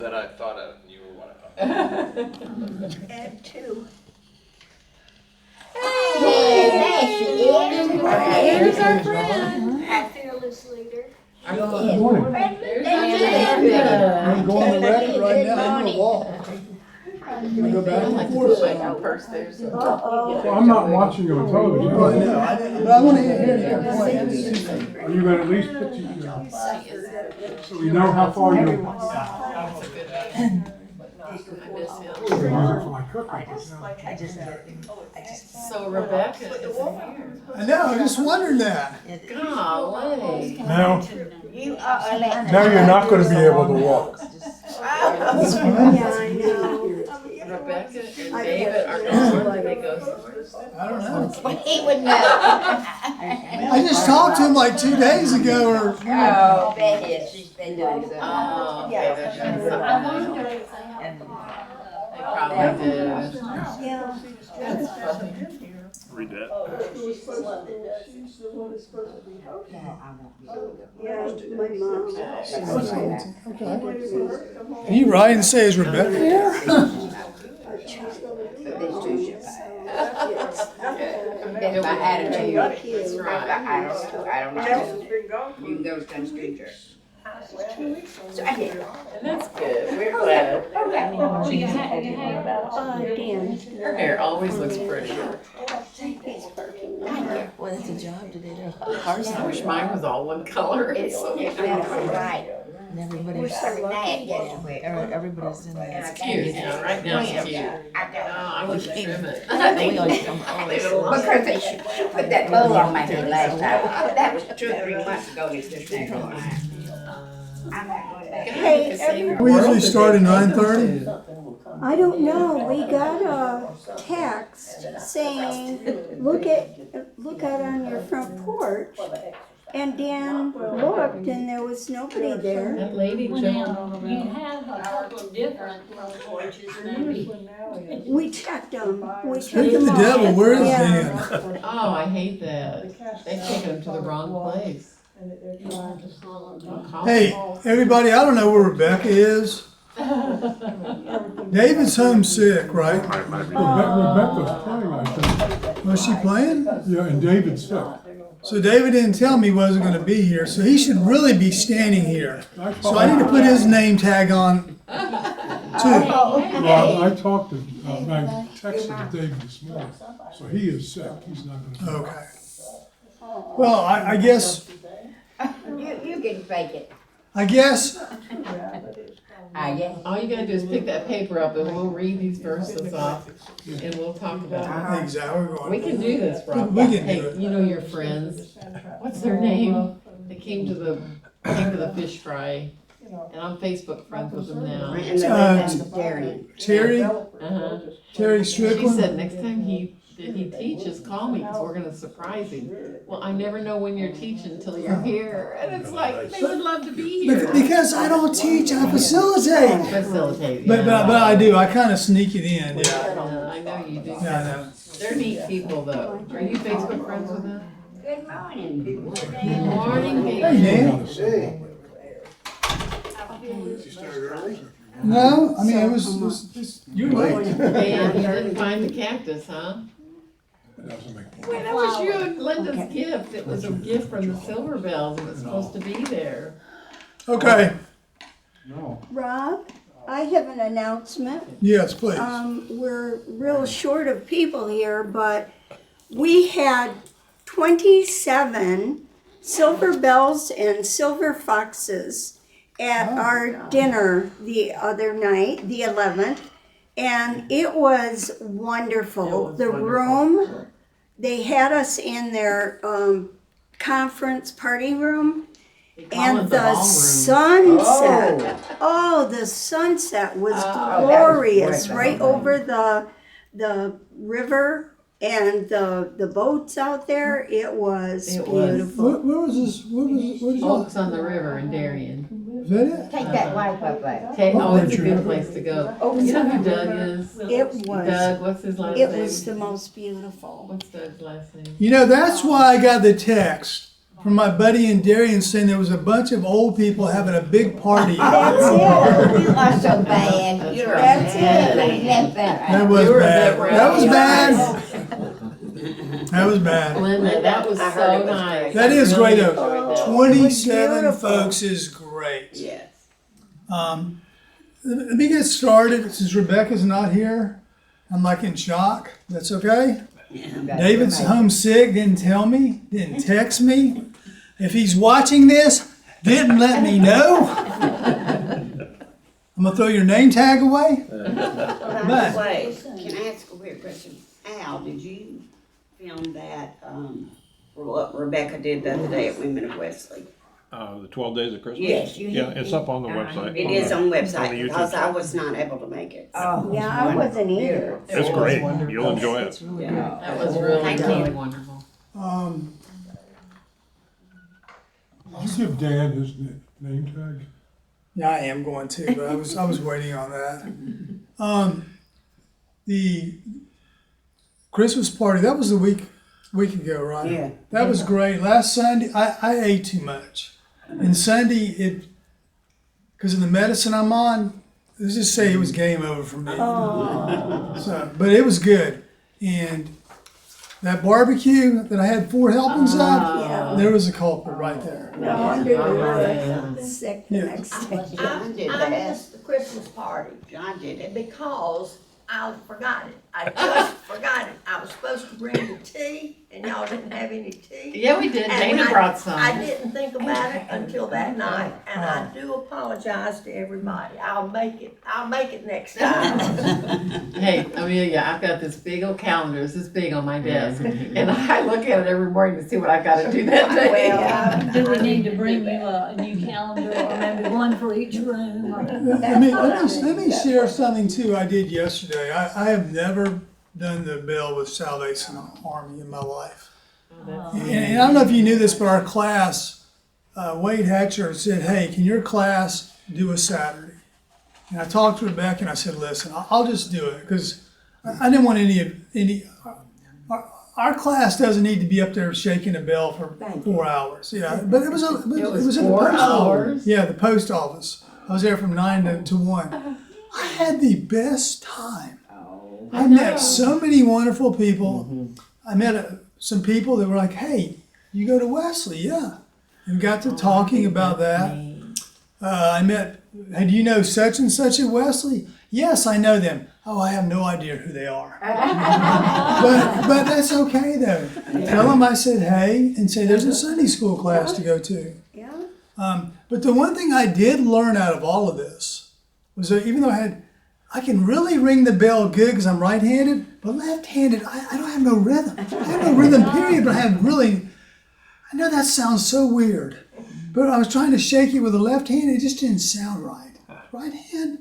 that I thought of, and you were one of them. Add two. Here's our friend. Our fearless leader. Good morning. I'm going on the record right now, I'm gonna walk. I'm gonna go back and forth. Well, I'm not watching you on television. Oh, I know, but I wanna hear your point. Are you gonna at least put you, so we know how far you're. I miss him. For my cooking. So Rebecca isn't here. I know, I just wondered that. Golly. Now you're not gonna be able to walk. Yeah, I know. Rebecca and David are gone. They go somewhere. I don't know. He would know. I just talked to him like 2 days ago, or, Oh, Betty, she's been doing so. Oh, okay, they're doing something. They probably do. Yeah. That's funny. Read that. Yeah, my mom. okay. Can you write and say, is Rebecca here? These two should buy. That's my attitude. That's right. I don't know. You can go to country church. So I did. And that's good. We're glad. Dan. Her hair always looks pretty. Well, that's a job to do. I wish mine was all one color. It's so It's cute. right. And everybody's, everybody's in there. It's cute. Yeah, right now it's cute. Oh, I wish to trim it. We always come, always. Because they should put that bow on my head last time. That was 2 or 3 months ago, and it's just natural. I'm not going back. Hey, We usually start at 9:30. I don't know, we got a text saying, look out on your front porch. And Dan looked and there was nobody there. That lady Well, jumped. now, you have a couple of different front porches, maybe. We checked them. We checked Speak of them the all. devil, where is Yeah. Dan? Oh, I hate that. They've taken him to the wrong place. Hey, everybody, I don't know where Rebecca is. David's homesick, right? Rebecca's playing, I think. Was she playing? Yeah, and David's sick. So David didn't tell me he wasn't gonna be here, so he should really be standing here. I So I need to put his name tag on too. Well, I talked to, I texted David this morning, so he is sick, he's not gonna. Okay. Well, I guess, You can fake it. I guess, I guess. All you gotta do is pick that paper up and we'll read these verses off and we'll talk about exactly, we're it. going. We can do this, Rob. We can do Hey, it. you know your friends. What's their name? They came to the fish fry. And I'm Facebook friends with them now. Terry, Uh-huh. Terry She Strickland. said next time he teaches, call me, because we're gonna surprise him. Well, I never know when you're teaching until you're here, and it's like, they would love to be here. Because I don't teach, I facilitate. Facilitate, But I do, I kind of sneak it in, yeah. Yeah, I know you do. Yeah, I know. They're neat people, though. Are you Facebook friends with them? Good morning. Good morning, Hey, baby. Dan. No, I mean, it was you're late. And you didn't find the cactus, huh? It doesn't make. Well, that was you and Linda's gift. It was a gift from the Silver Bells. It was supposed to be there. Okay, Rob, I have an announcement. yes, please. We're real short of people here, but we had 27 silver bells and silver foxes at our dinner the other night, the 11th, and it was wonderful. The room, they had us in their conference party room, They call it and the the ballroom. sunset. Oh, the sunset was glorious, wonderful. right over the river and the boats out there. It was It was. beautiful. Where was this, where was Oaks on the river in Darien. is that it? Take that wife up there. Okay, oh, it's a good place to go. You know who Doug is? It was. Doug, what's his last It name? was the most beautiful. What's Doug's last name? You know, that's why I got the text from my buddy in Darien saying there was a bunch of old people having a big party. That's it. You are so bad. You're a That's bad it. man. That That was You were a bad. bit That was rowdy. bad. That was bad. Linda, that was I heard it so was nice. great. That is I really great though. enjoyed that. 27 Beautiful. folks is great. Yes. Let me get started since Rebecca's not here. I'm like in shock. That's okay. David's homesick, didn't tell me, didn't text me. If he's watching this, didn't let me know. I'm gonna throw your name tag away. But Wait, can I ask a weird question? Al, did you film that, what Rebecca did the other day at Women of Wesley? The 12 Days of Christmas? Yes. Yeah, it's up on the website. It is on the website YouTube because I channel. was not able to make it. Yeah, I wasn't either. It's It was great. wonderful. You'll enjoy it. It's really Yeah. good. That was really, Thank really you. wonderful. I'll give Dan his name tag. yeah, I am going to, but I was waiting on that. The Christmas party, that was a week ago, right? Yeah. That was great. Last Sunday, I ate too much. And Sunday, because of the medicine I'm on, let's just say it was game over for me. So, but it was good. And that barbecue that I had 4 helpings of, there was a culprit right there. No wonder you were sick the Yeah. next day. John did I that. missed the Christmas party John did it. because I forgot it. I just forgot it. I was supposed to bring the tea and y'all didn't have any tea. Yeah, we did. And Dana I- brought some. I didn't think about it until that night, and I do apologize to everybody. I'll make it next time. Hey, Amelia, I've got this big old calendar, it's this big on my desk, and I look at it every morning to see what I gotta do that day. Well, Do we need to bring you a new calendar or maybe one for each room? Let me share something too I did yesterday. I have never done the bill with Salvation Army in my life. And I don't know if you knew this, but our class, Wade Hatcher said, hey, can your class do a Saturday? And I talked to Rebecca and I said, listen, I'll just do it because I didn't want any our class doesn't need to be up there shaking a bell for 4 hours. Yeah, but it was in the 4 post hours? office. Yeah, the post office. I was there from 9 to 1. I had the best time. I met so many wonderful people. I met some people that were like, hey, you go to Wesley? Yeah. And got to talking about that. I met, hey, do you know such and such at Wesley? Yes, I know them. Oh, I have no idea who they are. but that's okay though. Tell them I said hey and say there's a Sunday school class to go to. Yeah. But the one thing I did learn out of all of this was that even though I can really ring the bell good because I'm right-handed, but left-handed, I don't have no rhythm. I have no rhythm, period, but I have really, I know that sounds so weird, but I was trying to shake it with the left hand, it just didn't sound right. Right hand?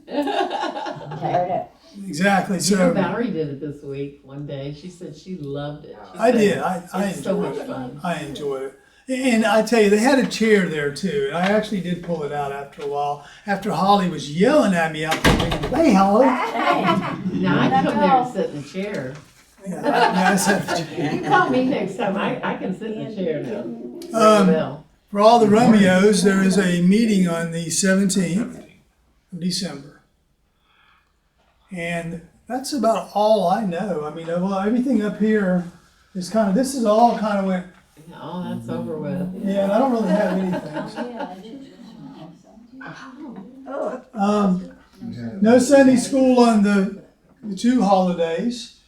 Exactly, You know, so Valerie did it this week, one day, she said she loved it. She I said did, I It's so enjoyed much it. fun. I enjoyed it. And I tell you, they had a chair there too. And I actually did pull it out after a while. After Holly was yelling at me out there, thinking, hey, Holly. Now, I come there and sit in the chair. Yeah, I said, You call me next time, I can sit in the chair now. Ring the bell. for all the Romeos, there is a meeting on the 17th of December. And that's about all I know. I mean, well, everything up here is kind of, this is all kind of went, Oh, that's over with. yeah, and I don't really have anything. No Sunday school on the 2 holidays.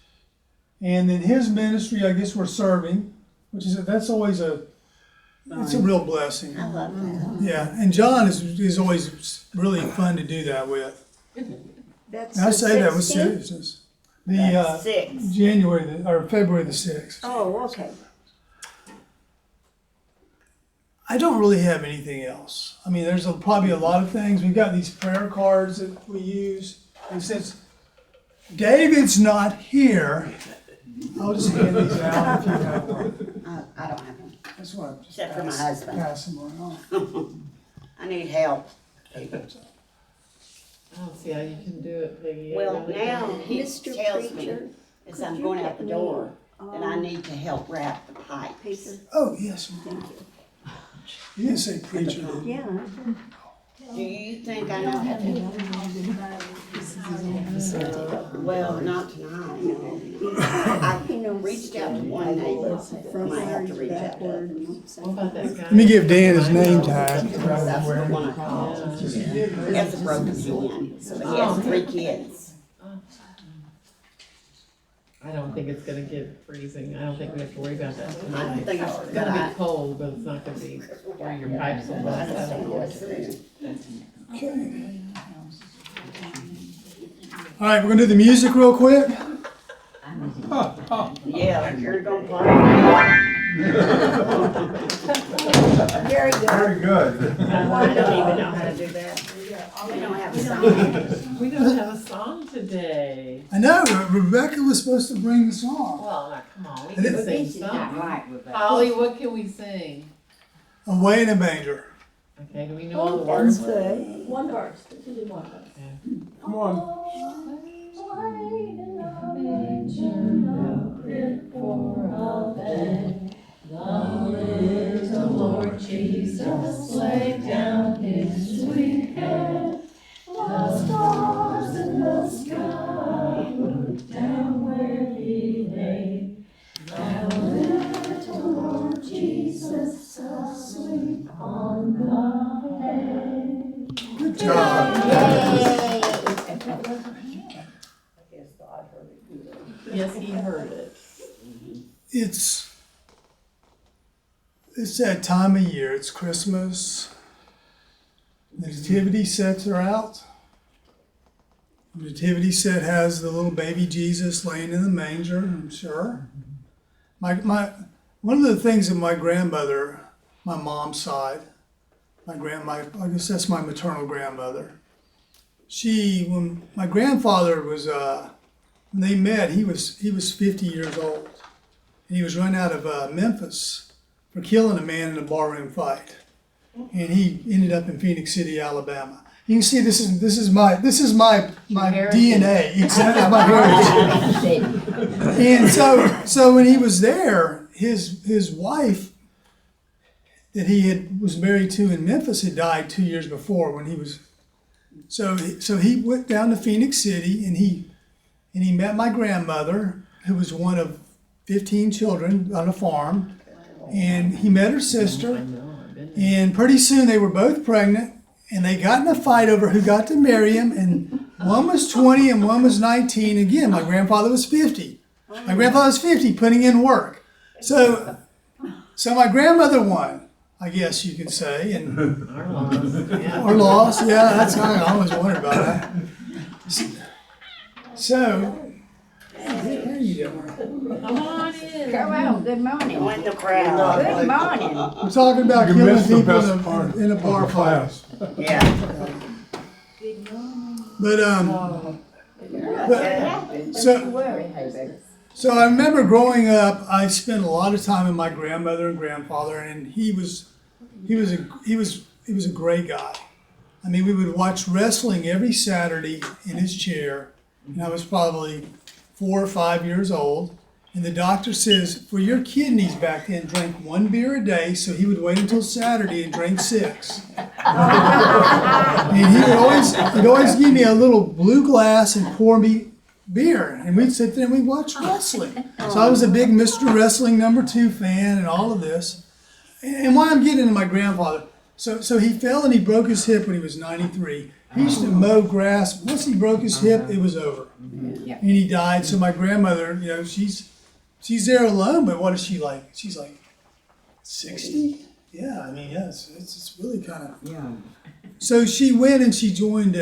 And then his ministry, I guess we're serving, which is, that's always it's a real blessing. I love that. Yeah, and John is always really fun to do that with. That's And I the say that with 16th? seriousness. The That's 6. February the 6th. Oh, okay. I don't really have anything else. I mean, there's probably a lot of things. We've got these prayer cards that we use. And since David's not here, I'll just hand these out if you have one. I don't have one. That's what I'm just Except for my husband. pass them around. I need help. I don't see how you can do it, Peggy. I Well, really now don't. he Mr. tells me Preacher, as could I'm you going out get the me, door that I need to help wrap the pipes. Paper. Oh, yes. Thank you. You didn't say preacher, did you? Yeah. Do you think I know how to? Well, not tonight, no. I reached out to one neighbor, might have to reach out to others. What about that guy? Let me give Dan his name tag. That's the one I called. He has a broken hand, but he has 3 kids. I don't think it's gonna get freezing. I don't think we have to worry about that I don't tonight. think It's gonna be cold, but it's not gonna be where your pipes will bust out. All right, we're gonna do the music real quick. Yeah, you're gonna play. Very good. Very good. I don't even know how to do that. We don't have a song. We don't have a song today. I know, Rebecca was supposed to bring the song. Well, now, come on, we can sing She's not something. right with that. Holly, what can we sing? Away in a manger. Okay, do we know all the words? One verse. Come on. Good job. Yes, he heard it. It's that time of year. It's Christmas. The nativity sets are out. The nativity set has the little baby Jesus laying in the manger, I'm sure. One of the things that my grandmother, my mom's side, I guess that's my maternal grandmother. When my grandfather was, when they met, he was 50 years old. And he was run out of Memphis for killing a man in a barroom fight. And he ended up in Phoenix City, Alabama. You can see this is my DNA. Exactly, my heritage. And so when he was there, his wife that he was married to in Memphis had died 2 years before when he was. So he went down to Phoenix City and he met my grandmother, who was one of 15 children on a farm, and he met her sister. And pretty soon they were both pregnant, and they got in a fight over who got to marry him, and one was 20 and one was 19. Again, my grandfather was 50. My grandfather was 50, putting in work. So my grandmother won, I guess you could say, and or lost. Yeah, that's I always wondered about that. So, how you doing? Come on in. Come out, good morning. Join the crowd. Good morning. We're talking about You killing missed the people best part in a bar of the fight. class. Yeah. So I remember growing up, I spent a lot of time with my grandmother and grandfather, and he was a great guy. I mean, we would watch wrestling every Saturday in his chair, and I was probably 4 or 5 years old. And the doctor says, for your kidneys back then, drink 1 beer a day, so he would wait until Saturday and drink 6. And he'd always give me a little blue glass and pour me beer, and we'd sit there and we'd watch wrestling. So I was a big Mr. Wrestling #2 fan and all of this. And why I'm getting into my grandfather, so he fell and he broke his hip when he was 93. He used to mow grass. Once he broke his hip, it was over. And he died. So my grandmother, she's there alone, but what is she like? She's like 60? Yeah, I mean, yes, it's really kind of. Yeah. So she went and she joined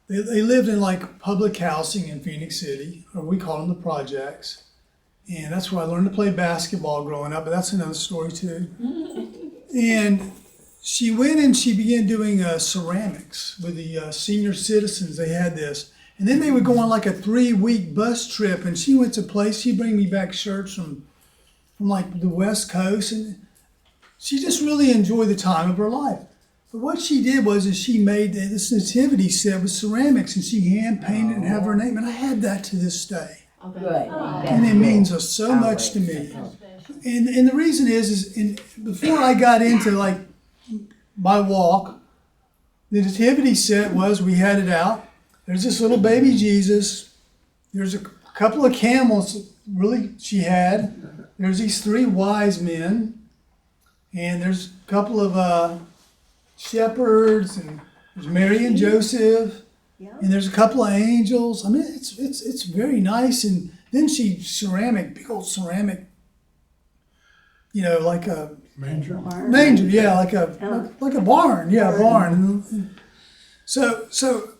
they lived in like public housing in Phoenix City, or we call them the projects. And that's where I learned to play basketball growing up, but that's another story too. And she went and she began doing ceramics with the senior citizens. They had this. And then they would go on like a 3-week bus trip, and she went to place. She'd bring me back shirts from like the West Coast, and she just really enjoyed the time of her life. But what she did was she made this nativity set with ceramics, and she hand painted and have her name, and I have that to this day. Good. And it means so much to me. And the reason is before I got into like my walk, the nativity set was we had it out. There's this little baby Jesus. There's a couple of camels, really, she had. There's these 3 wise men. And there's a couple of shepherds, and there's Mary and Joseph. Yeah. And there's a couple of angels. I mean, it's very nice. And then big old ceramic, like a Manger? manger, yeah, like a barn, yeah, a barn. So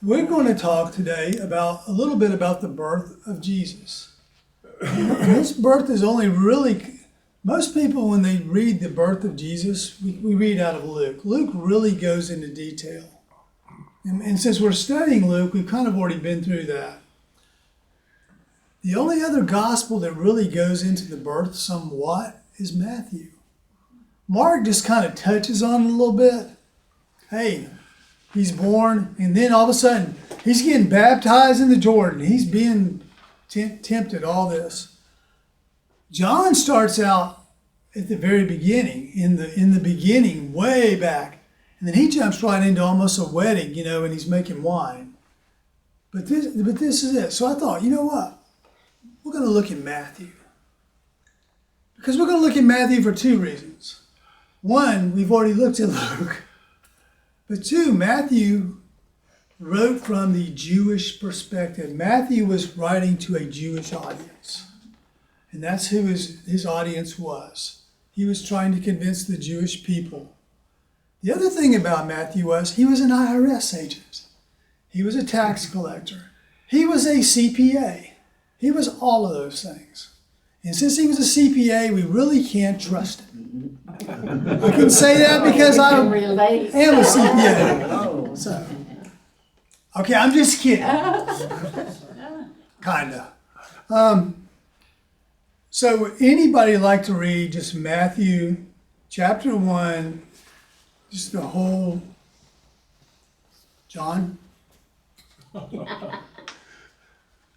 we're going to talk today a little bit about the birth of Jesus. And this birth is only really, most people when they read the birth of Jesus, we read out of Luke. Luke really goes into detail. And since we're studying Luke, we've kind of already been through that. The only other gospel that really goes into the birth somewhat is Matthew. Mark just kind of touches on it a little bit. Hey, he's born, and then all of a sudden, he's getting baptized in the Jordan. He's being tempted, all this. John starts out at the very beginning, in the beginning, way back. And then he jumps right into almost a wedding, and he's making wine. But this is it. So I thought, you know what? We're going to look at Matthew. Because we're going to look at Matthew for 2 reasons. One, we've already looked at Luke. But 2, Matthew wrote from the Jewish perspective. Matthew was writing to a Jewish audience. And that's who his audience was. He was trying to convince the Jewish people. The other thing about Matthew was he was an IRS agent. He was a tax collector. He was a CPA. He was all of those things. And since he was a CPA, we really can't trust him. I can say that because I am a CPA. So, okay, I'm just kidding. Kinda. So anybody like to read just Matthew chapter 1, just the whole, John?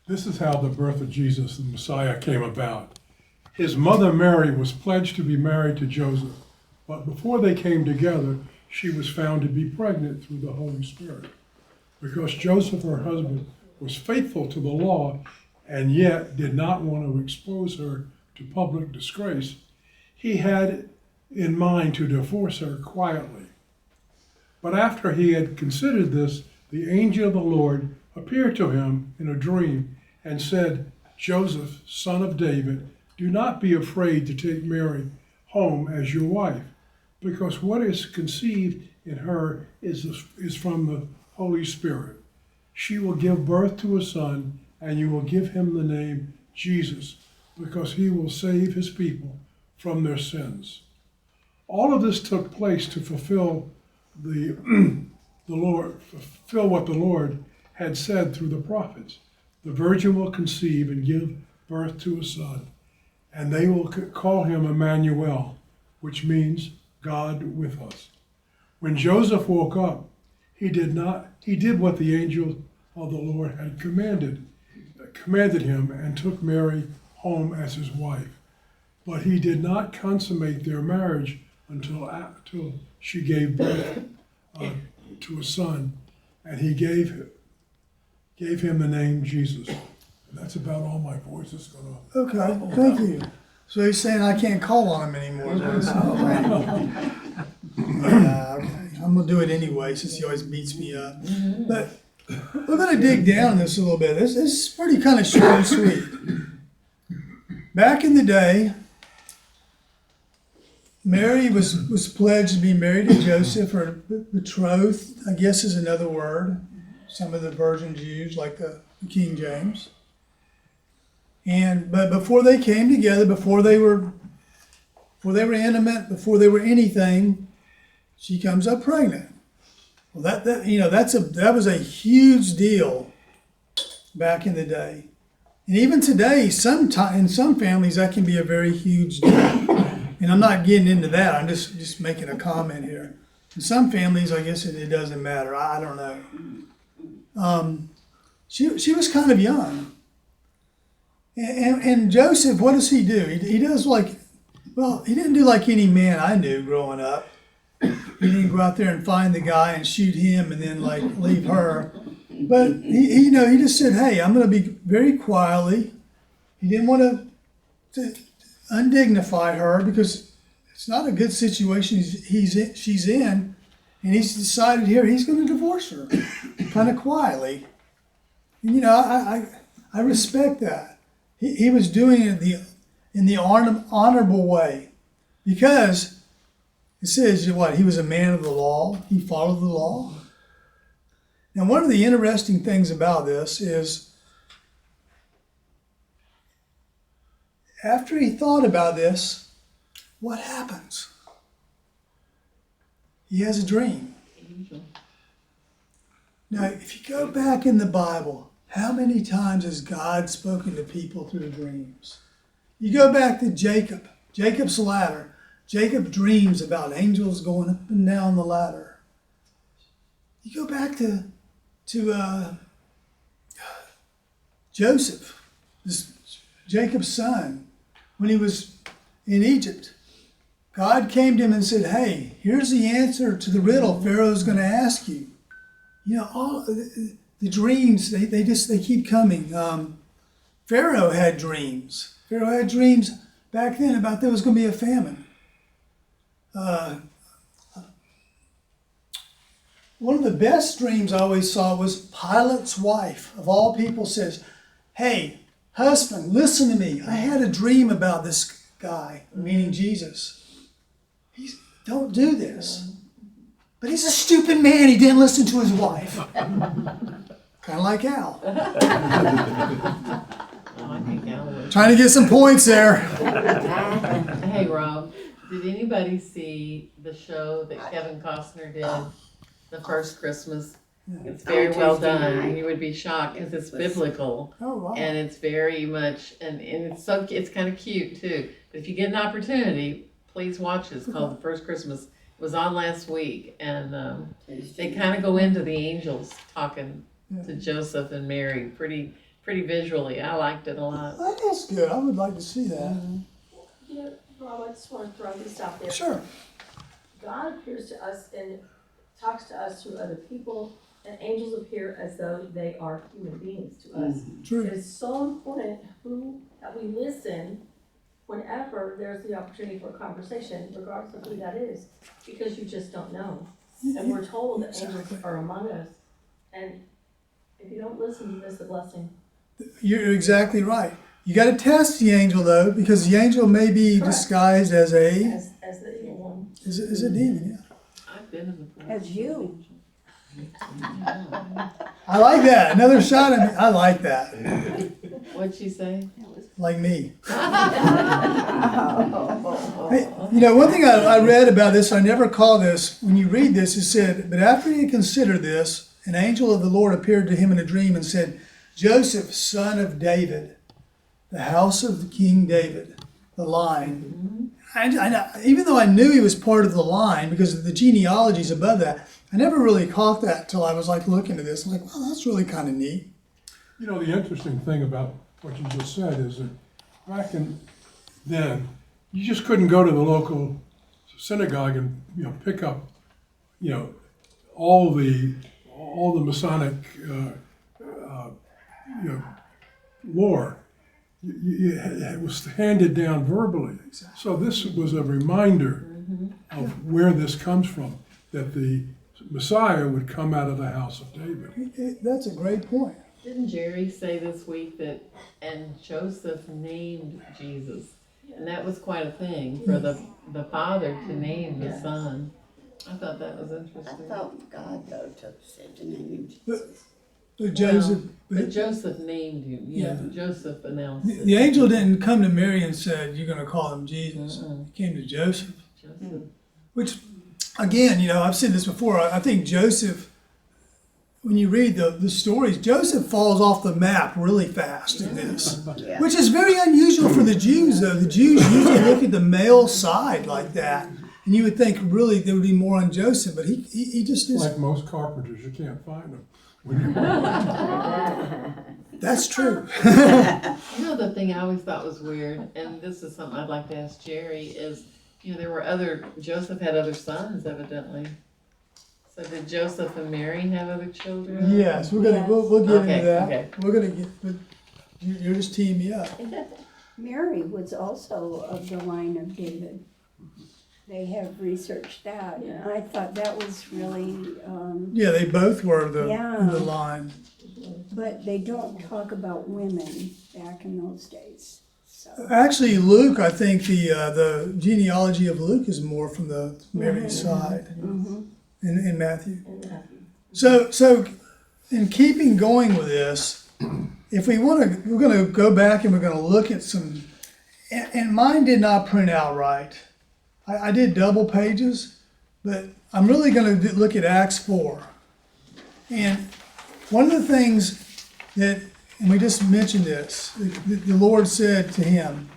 This is how the birth of Jesus, the Messiah, came about. His mother Mary was pledged to be married to Joseph, but before they came together, she was found to be pregnant through the Holy Spirit. Because Joseph, her husband, was faithful to the law and yet did not want to expose her to public disgrace, he had in mind to divorce her quietly. But after he had considered this, the angel of the Lord appeared to him in a dream and said, Joseph, son of David, do not be afraid to take Mary home as your wife, because what is conceived in her is from the Holy Spirit. She will give birth to a son, and you will give him the name Jesus, because he will save his people from their sins. All of this took place to fulfill fulfill what the Lord had said through the prophets. The virgin will conceive and give birth to a son, and they will call him Emmanuel, which means God with us. When Joseph woke up, he did what the angel of the Lord had commanded him, and took Mary home as his wife. But he did not consummate their marriage until she gave birth to a son, and he gave him the name Jesus. And that's about all my voice is going to. Okay, thank you. So he's saying I can't call on him anymore. Okay. I'm going to do it anyway since he always beats me up. But we're going to dig down this a little bit. This is pretty kind of short and sweet. Back in the day, Mary was pledged to be married to Joseph, or betrothed, I guess is another word. Some of the versions use, like the King James. But before they came together, before they were intimate, before they were anything, she comes up pregnant. Well, that was a huge deal back in the day, and even today, in some families, that can be a very huge deal. And I'm not getting into that. I'm just making a comment here. In some families, I guess it doesn't matter. I don't know. She was kind of young. And Joseph, what does he do? He does like, well, he didn't do like any man I knew growing up. He didn't go out there and find the guy and shoot him and then like leave her. But he just said, hey, I'm going to be very quietly. He didn't want to undignify her because it's not a good situation she's in. And he's decided here he's going to divorce her kind of quietly. And, I respect that. He was doing it in the honorable way because it says what? He was a man of the law. He followed the law. Now, one of the interesting things about this is after he thought about this, what happens? He has a dream. Now, if you go back in the Bible, how many times has God spoken to people through dreams? You go back to Jacob's ladder. Jacob dreams about angels going up and down the ladder. You go back to Joseph, Jacob's son, when he was in Egypt. God came to him and said, hey, here's the answer to the riddle Pharaoh's going to ask you. All the dreams, they keep coming. Pharaoh had dreams. Pharaoh had dreams back then about there was going to be a famine. One of the best dreams I always saw was Pilate's wife, of all people, says, hey, husband, listen to me. I had a dream about this guy, meaning Jesus. Don't do this. But he's a stupid man. He didn't listen to his wife. Kind of like Al. Trying to get some points there. Hey, Rob, did anybody see the show that Kevin Costner did, The First Christmas? It's very well done. You would be shocked because it's biblical. Oh, wow. And it's very much, and it's kind of cute too. But if you get an opportunity, please watch it. It's called The First Christmas. It was on last week, and they kind of go into the angels talking to Joseph and Mary pretty visually. I liked it a lot. That is good. I would like to see that. Rob, I just want to throw this out there. Sure. God appears to us and talks to us through other people, and angels appear as though they are human beings to us. True. It is so important that we listen whenever there's the opportunity for a conversation, regardless of who that is, because you just don't know. And we're told that angels are among us, and if you don't listen, you miss the blessing. You're exactly right. You got to test the angel though, because the angel may be disguised as As the evil one. as a demon. Yeah. I've been in the As you. I like that. Another shot at me. I like that. What'd she say? Like me. Hey, one thing I read about this, I never caught this. When you read this, it said, but after he had considered this, an angel of the Lord appeared to him in a dream and said, Joseph, son of David, the house of King David, the line. Even though I knew he was part of the line because of the genealogies above that, I never really caught that till I was like looking at this. I'm like, wow, that's really kind of neat. The interesting thing about what you just said is that back then, you just couldn't go to the local synagogue and pick up all the Masonic lore. It was handed down verbally. So this was a reminder of where this comes from, that the Messiah would come out of the house of David. That's a great point. Didn't Jerry say this week and Joseph named Jesus? And that was quite a thing for the father to name the son. I thought that was interesting. I thought God, though, said to name him. But Joseph, but Joseph named him. Yeah, Joseph announced it. The angel didn't come to Mary and said, you're going to call him Jesus. He came to Joseph. Which, again, I've said this before. I think Joseph, when you read the stories, Joseph falls off the map really fast in this, which is very unusual for the Jews, though. The Jews usually look at the male side like that. And you would think really there would be more on Joseph, but he just is. Like most carpenters, you can't find them. When you That's true. You know, the thing I always thought was weird, and this is something I'd like to ask Jerry, is, there were Joseph had other sons, evidently. So did Joseph and Mary have other children? Yes, we'll get Okay, into that. okay. We're gonna get, but you're just teeing me up. Mary was also of the line of David. They have researched that, and I thought that was really, Yeah, they both were in Yeah. the line. but they don't talk about women back in those days, so. Actually, Luke, I think the genealogy of Luke is more from the Mary's side in Matthew. So in keeping going with this, if we want to, we're going to go back and we're going to look at some, and mine did not print out right. I did double pages, but I'm really going to look at Acts 4. And one of the things that, and we just mentioned this, the Lord said to him,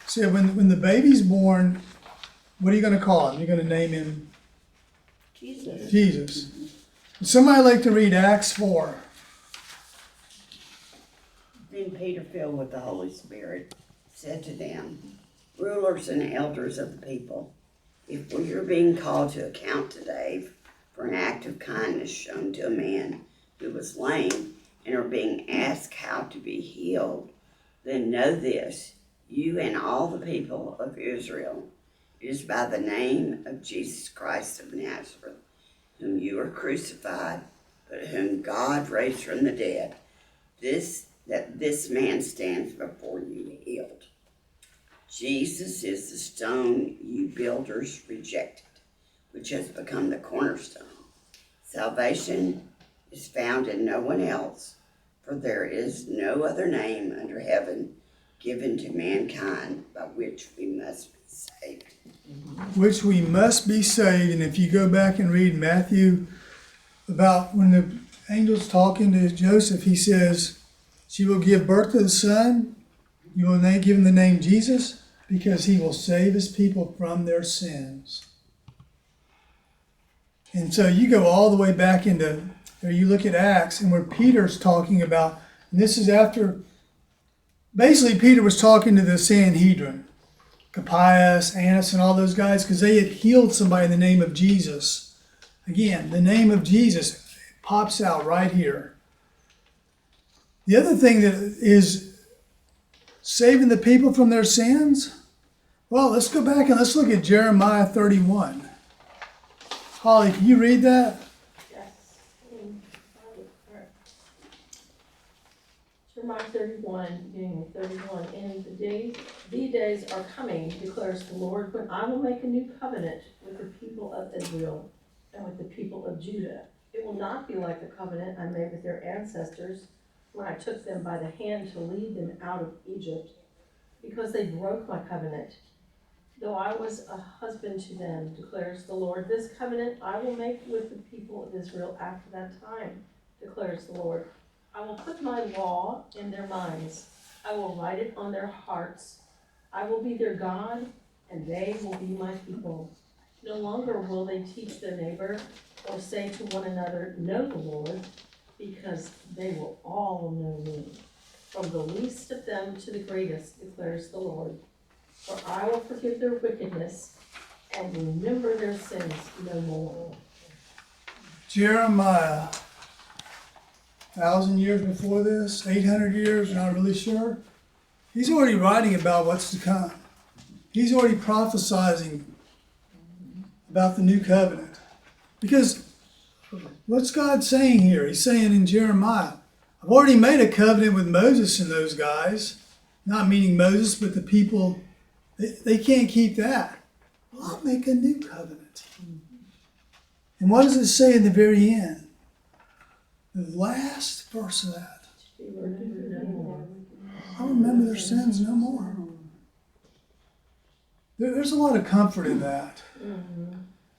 said, when the baby's born, what are you going to call him? You're going to name him Jesus. Jesus. Would somebody like to read Acts 4? Then Peter, filled with the Holy Spirit, said to them, rulers and elders of the people, if we are being called to account today for an act of kindness shown to a man who was lame and are being asked how to be healed, then know this, you and all the people of Israel, it is by the name of Jesus Christ of Nazareth, whom you are crucified, but whom God raised from the dead, that this man stands before you healed. Jesus is the stone you builders rejected, which has become the cornerstone. Salvation is found in no one else, for there is no other name under heaven given to mankind by which we must be saved. Which we must be saved. And if you go back and read Matthew, about when the angel's talking to Joseph, he says, she will give birth to the son. You will give him the name Jesus because he will save his people from their sins. And so you go all the way back into, or you look at Acts, and where Peter's talking about, and this is after, basically Peter was talking to the Sanhedrin, Caiaphas, Annas, and all those guys, because they had healed somebody in the name of Jesus. Again, the name of Jesus pops out right here. The other thing that is saving the people from their sins, well, let's go back and let's look at Jeremiah 31. Holly, can you read that? Yes. Jeremiah 31, beginning of 31. And the days are coming, declares the Lord, when I will make a new covenant with the people of Israel and with the people of Judah. It will not be like the covenant I made with their ancestors when I took them by the hand to lead them out of Egypt, because they broke my covenant. Though I was a husband to them, declares the Lord, this covenant I will make with the people of Israel after that time, declares the Lord. I will put my law in their minds. I will write it on their hearts. I will be their God, and they will be my people. No longer will they teach their neighbor or say to one another, know the Lord, because they will all know me, from the least of them to the greatest, declares the Lord. For I will forgive their wickedness and remember their sins no more. Jeremiah, 1,000 years before this, 800 years, not really sure. He's already writing about what's to come. He's already prophesizing about the new covenant. Because what's God saying here? He's saying in Jeremiah, I've already made a covenant with Moses and those guys, not meaning Moses, but the people. They can't keep that. Well, I'll make a new covenant. And what does it say in the very end? The last verse of that. I'll remember their sins no more. There's a lot of comfort in that.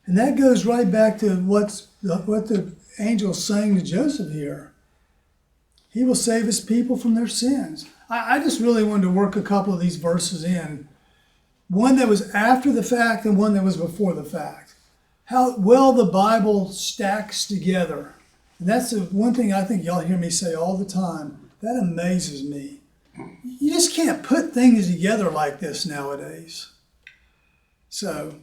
And that goes right back to what the angel's saying to Joseph here. He will save his people from their sins. I just really wanted to work a couple of these verses in one that was after the fact and one that was before the fact. How well the Bible stacks together. And that's the one thing I think y'all hear me say all the time. That amazes me. You just can't put things together like this nowadays. So,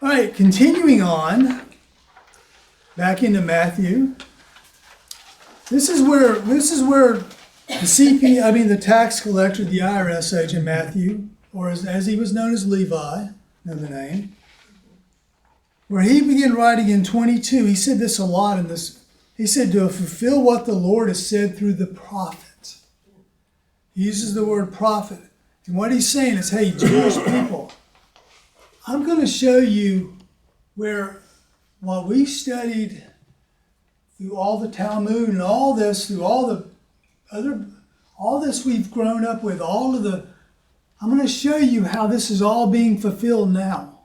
all right, continuing on, back into Matthew. This is where the tax collector, the IRS agent Matthew, or as he was known as Levi, another name, where he began writing in 22. He said this a lot in this. He said, to fulfill what the Lord has said through the prophet. He uses the word prophet. And what he's saying is, hey, Jewish people, I'm going to show you where what we studied through all the Talmud and all this, through all this we've grown up with, I'm going to show you how this is all being fulfilled now.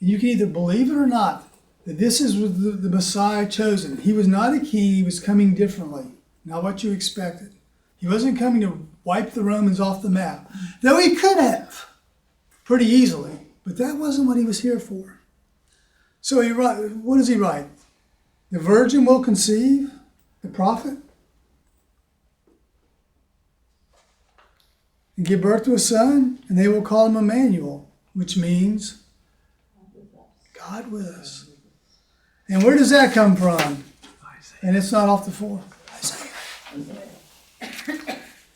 And you can either believe it or not, that this is the Messiah chosen. He was not a king, he was coming differently, not what you expected. He wasn't coming to wipe the Romans off the map, though he could have, pretty easily, but that wasn't what he was here for. So what does he write? The virgin will conceive, the prophet, and give birth to a son, and they will call him Emmanuel, which means God with us. And where does that come from? And it's not off the floor. Isaiah.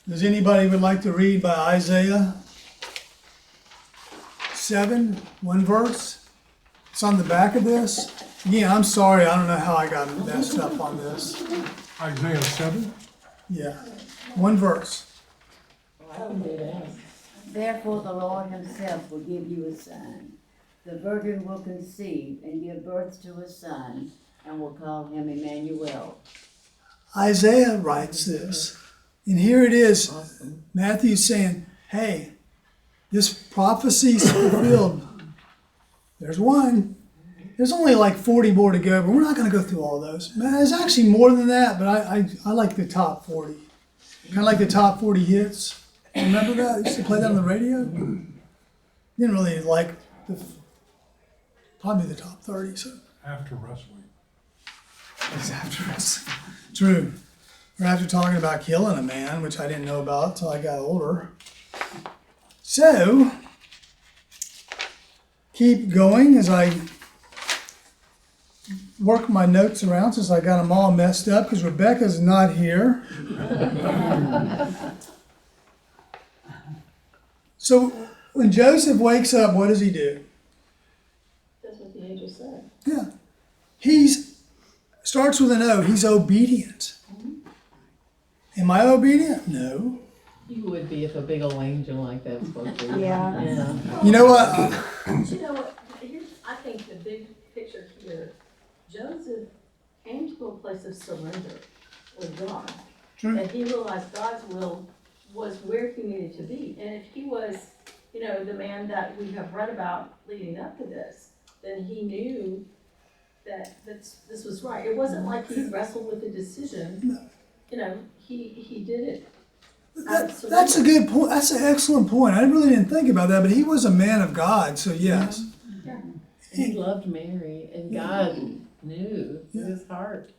Does anybody would like to read by Isaiah 7, one verse? It's on the back of this. Again, I'm sorry, I don't know how I got messed up on this. Isaiah 7? Yeah, one verse. Therefore the Lord himself will give you a son. The virgin will conceive and give birth to a son, and will call him Emmanuel. Isaiah writes this. And here it is. Awesome. Matthew's saying, hey, this prophecy's fulfilled. There's one. There's only like 40 more to go, but we're not going to go through all those. Man, there's actually more than that, but I like the top 40. Kind of like the top 40 hits. Remember that? I used to play that on the radio. Didn't really like probably the top 30. So. After wrestling. It's after wrestling. True. Or after talking about killing a man, which I didn't know about until I got older. So, keep going as I work my notes around since I got them all messed up because Rebecca's not here. So, when Joseph wakes up, what does he do? That's what the angel said. Yeah. Starts with an O. He's obedient. Am I obedient? No. You would be if a big old angel like that spoke to you. Yeah. You know what? You know what? I think the big picture here, Joseph came to a place of surrender with God. True. And he realized God's will was where he needed to be. And if he was, the man that we have read about leading up to this, then he knew that this was right. It wasn't like he wrestled with a decision. No. He did it. That's a good point. That's an excellent point. I really didn't think about that, but he was a man of God, so yes. Yeah. He loved Mary, and God knew his heart.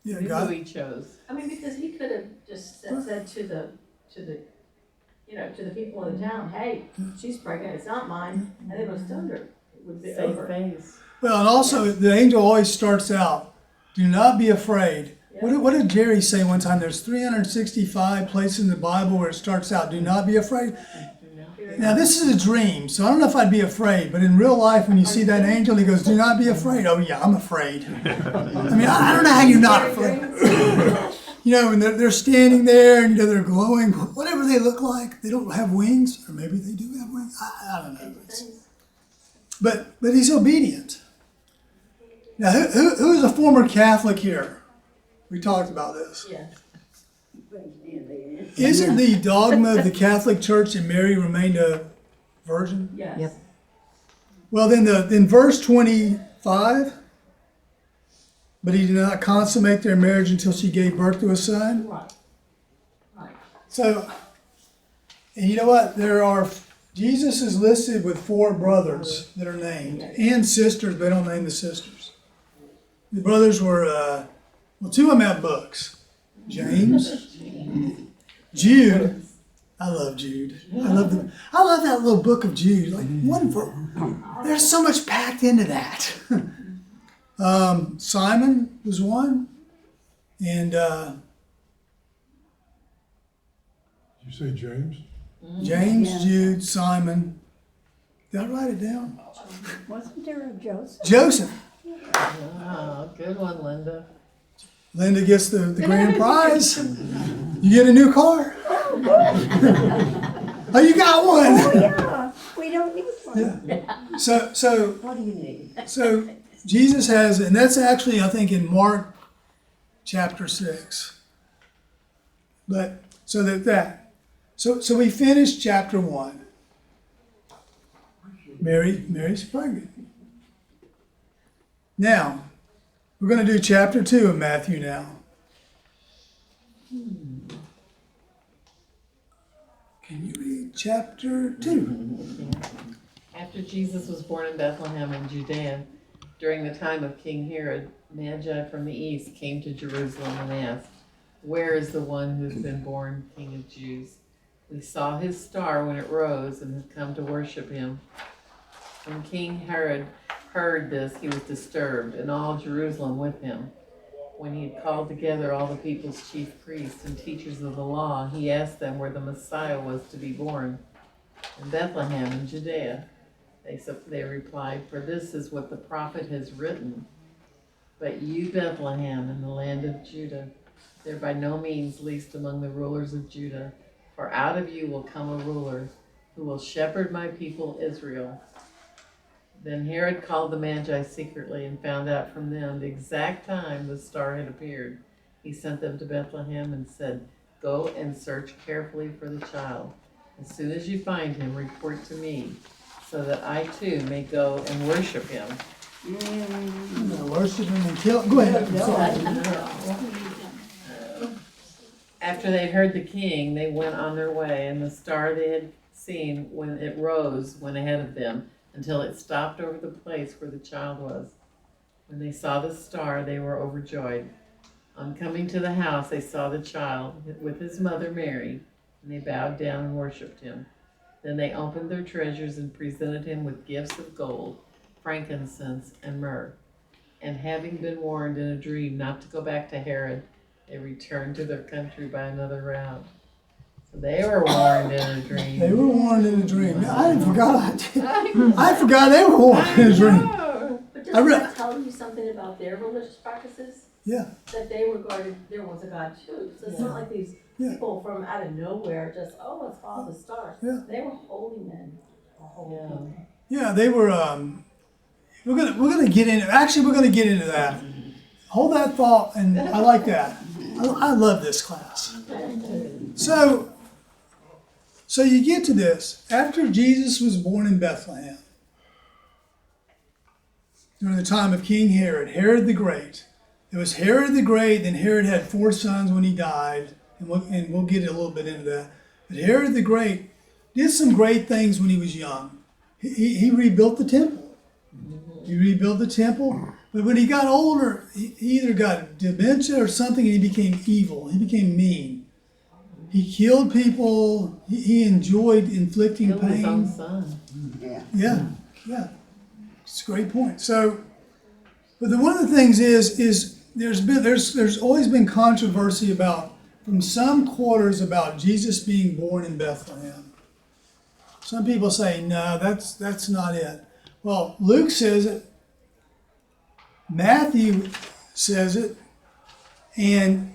Yeah, knew God. who he chose. I mean, because he could have just said to the people in the town, "Hey, she's pregnant. It's not mine," and they would have stoned her. It would be over. Face. Well, and also the angel always starts out, "Do not be afraid." Yeah. What did Jerry say one time? There's 365 places in the Bible where it starts out, "Do not be afraid." Now this is a dream, so I don't know if I'd be afraid, but in real life, when you see that angel, he goes, "Do not be afraid." Oh yeah, I'm afraid. I mean, I don't know how you're not afraid. And they're standing there, and they're glowing, whatever they look like. They don't have wings, or maybe they do have wings. I don't know. But he's obedient. Now, who is a former Catholic here? We talked about this. Yeah. Isn't the dogma of the Catholic Church that Mary remained a virgin? Yes. Yep. Well, then verse 25, but he did not consummate their marriage until she gave birth to a son. Right. So, and you know what? There are Jesus is listed with 4 brothers that are named, and sisters, but they don't name the sisters. The brothers were, well, 2 of them have books. James, Jude. I love Jude. I love that little book of Jude. Like there's so much packed into that. Simon was one, and Did you say James? James, Yeah. Jude, Simon. Did I write it down? Wasn't there a Joseph? Joseph. Oh, good one, Linda. Linda gets the grand prize. You get a new car. Oh, you got one. Oh, yeah, we don't need one. Yeah. So What do you need? So Jesus has, and that's actually, I think, in Mark chapter 6. But so so we finished chapter 1. Mary's pregnant. Now we're going to do chapter 2 of Matthew now. Can you read chapter 2? After Jesus was born in Bethlehem in Judea, during the time of King Herod, Magi from the east came to Jerusalem and asked, "Where is the one who has been born King of Jews? We saw his star when it rose and have come to worship him." When King Herod heard this, he was disturbed, and all Jerusalem with him. When he had called together all the people's chief priests and teachers of the law, he asked them where the Messiah was to be born. "In Bethlehem in Judea," they replied, "for this is what the prophet has written. But you, Bethlehem, in the land of Judah, they're by no means least among the rulers of Judah, for out of you will come a ruler who will shepherd my people Israel." Then Herod called the Magi secretly and found out from them the exact time the star had appeared. He sent them to Bethlehem and said, "Go and search carefully for the child. As soon as you find him, report to me, so that I too may go and worship him." I'm going to worship him and kill him. Go ahead. I'm sorry. After they heard the king, they went on their way, and the star they had seen when it rose went ahead of them until it stopped over the place where the child was. When they saw the star, they were overjoyed. On coming to the house, they saw the child with his mother Mary, and they bowed down and worshipped him. Then they opened their treasures and presented him with gifts of gold, frankincense, and myrrh. And having been warned in a dream not to go back to Herod, they returned to their country by another route. So they were warned in a dream. They were warned in a dream. I forgot. I forgot they were warned in a dream. But doesn't that tell you something about their religious practices? Yeah. That they regarded there was a God too. So it's not like these people from out of nowhere just, let's follow the stars. Yeah. They were holy men. Holy people. Yeah, they were. We're gonna get into. Actually, we're gonna get into that. Hold that thought, and I like that. I love this class. So you get to this after Jesus was born in Bethlehem during the time of King Herod, Herod the Great. It was Herod the Great. Then Herod had 4 sons when he died, and we'll get a little bit into that. But Herod the Great did some great things when he was young. He rebuilt the temple. He rebuilt the temple. But when he got older, he either got dementia or something, and he became evil. He became mean. He killed people. He enjoyed inflicting Killed his own pain. son. Yeah. It's a great point. So, but one of the things is there's always been controversy about from some quarters about Jesus being born in Bethlehem. Some people say no, that's not it. Well, Luke says it. Matthew says it, and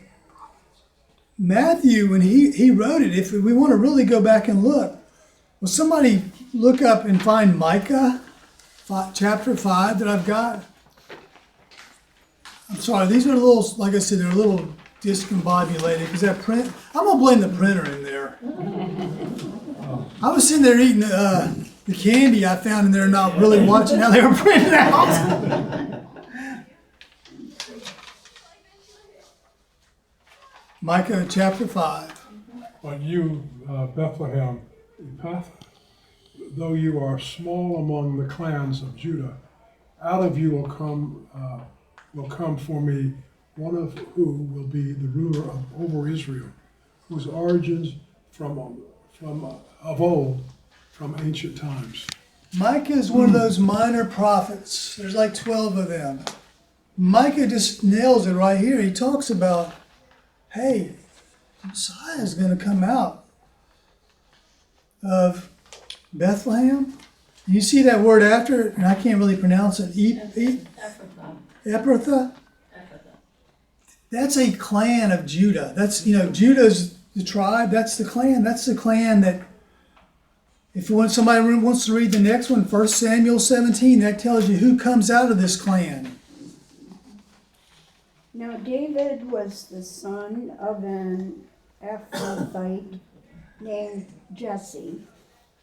Matthew, when he wrote it, if we want to really go back and look, will somebody look up and find Micah chapter 5 that I've got? I'm sorry, these are a little, like I said, they're a little discombobulated because that print, I'm going to blame the printer in there. I was sitting there eating the candy I found in there, not really watching how they were printed out. Micah chapter 5. But you, Bethlehem, though you are small among the clans of Judah, out of you will come for me one of who will be the ruler over Israel, whose origins from of old, from ancient times. Micah is one of those minor prophets. There's like 12 of them. Micah just nails it right here. He talks about, hey, Messiah is going to come out of Bethlehem. You see that word after it, and I can't really pronounce it. Ephrathah. That's a clan of Judah. That's, Judah's the tribe. That's the clan. That's the clan that, if somebody wants to read the next one, 1 Samuel 17, that tells you who comes out of this clan. Now David was the son of an Ephrathite named Jesse,